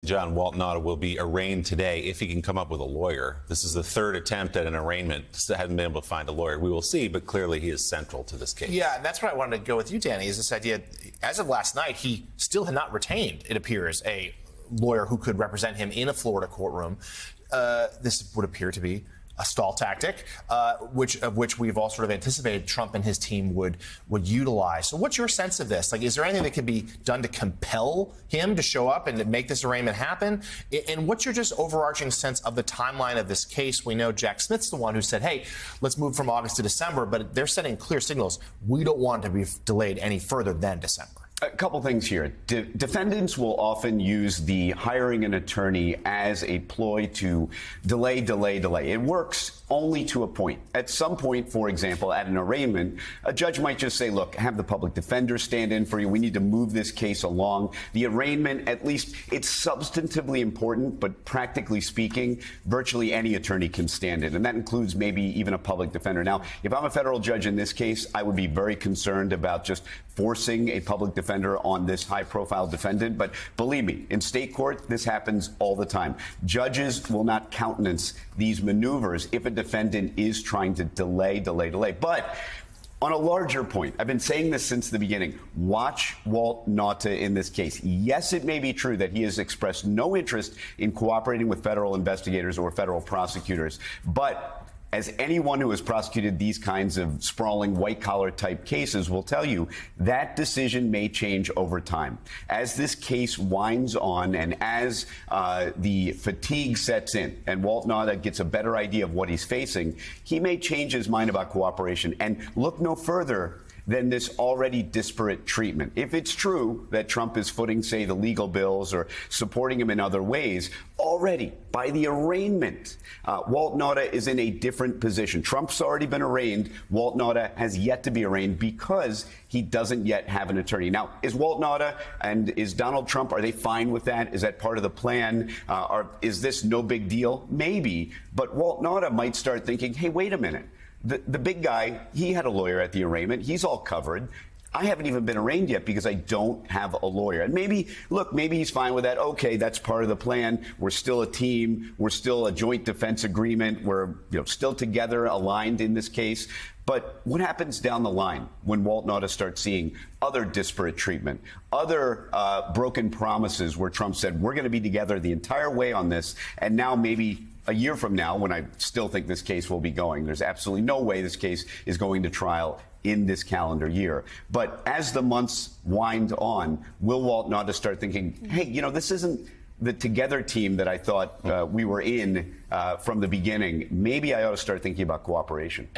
John, Walt Nauta will be arraigned today if he can come up with a lawyer. This is the third attempt at an arraignment. Still hasn't been able to find a lawyer. We will see, but clearly he is central to this case. Yeah, and that's where I wanted to go with you, Danny, is this idea. As of last night, he still had not retained, it appears, a lawyer who could represent him in a Florida courtroom. This would appear to be a stall tactic, which we've all sort of anticipated Trump and his team would utilize. So what's your sense of this? Like, is there anything that can be done to compel him to show up and to make this arraignment happen? And what's your just overarching sense of the timeline of this case? We know Jack Smith's the one who said, hey, let's move from August to December, but they're sending clear signals. We don't want to be delayed any further than December. A couple things here. Defendants will often use the hiring an attorney as a ploy to delay. It works only to a point. At some point, for example, at an arraignment, a judge might just say, look, have the public defender stand in for you. We need to move this case along. The arraignment, at least it's substantively important, but practically speaking, virtually any attorney can stand in. And that includes maybe even a public defender. Now, if I'm a federal judge in this case, I would be very concerned about just forcing a public defender on this high-profile defendant. But believe me, in state court, this happens all the time. Judges will not countenance these maneuvers if a defendant is trying to delay. But on a larger point, I've been saying this since the beginning. Watch Walt Nauta in this case. Yes, it may be true that he has expressed no interest in cooperating with federal investigators or federal prosecutors, but as anyone who has prosecuted these kinds of sprawling white-collar type cases will tell you, that decision may change over time. As this case winds on and as the fatigue sets in and Walt Nauta gets a better idea of what he's facing, he may change his mind about cooperation and look no further than this already disparate treatment. If it's true that Trump is footing, say, the legal bills or supporting him in other ways, already by the arraignment, Walt Nauta is in a different position. Trump's already been arraigned. Walt Nauta has yet to be arraigned because he doesn't yet have an attorney. Now, is Walt Nauta and is Donald Trump, are they fine with that? Is that part of the plan? Is this no big deal? Maybe, but Walt Nauta might start thinking, hey, wait a minute. The big guy, he had a lawyer at the arraignment. He's all covered. I haven't even been arraigned yet because I don't have a lawyer. And maybe he's fine with that. Okay, that's part of the plan. We're still a team. We're still a joint defense agreement. We're still together, aligned in this case. But what happens down the line when Walt Nauta starts seeing other disparate treatment, other broken promises where Trump said, we're going to be together the entire way on this, and now maybe a year from now, when I still think this case will be going, there's absolutely no way this case is going to trial in this calendar year. But as the months wind on, will Walt Nauta start thinking, hey, this isn't the together team that I thought we were in from the beginning. Maybe I ought to start thinking about cooperation.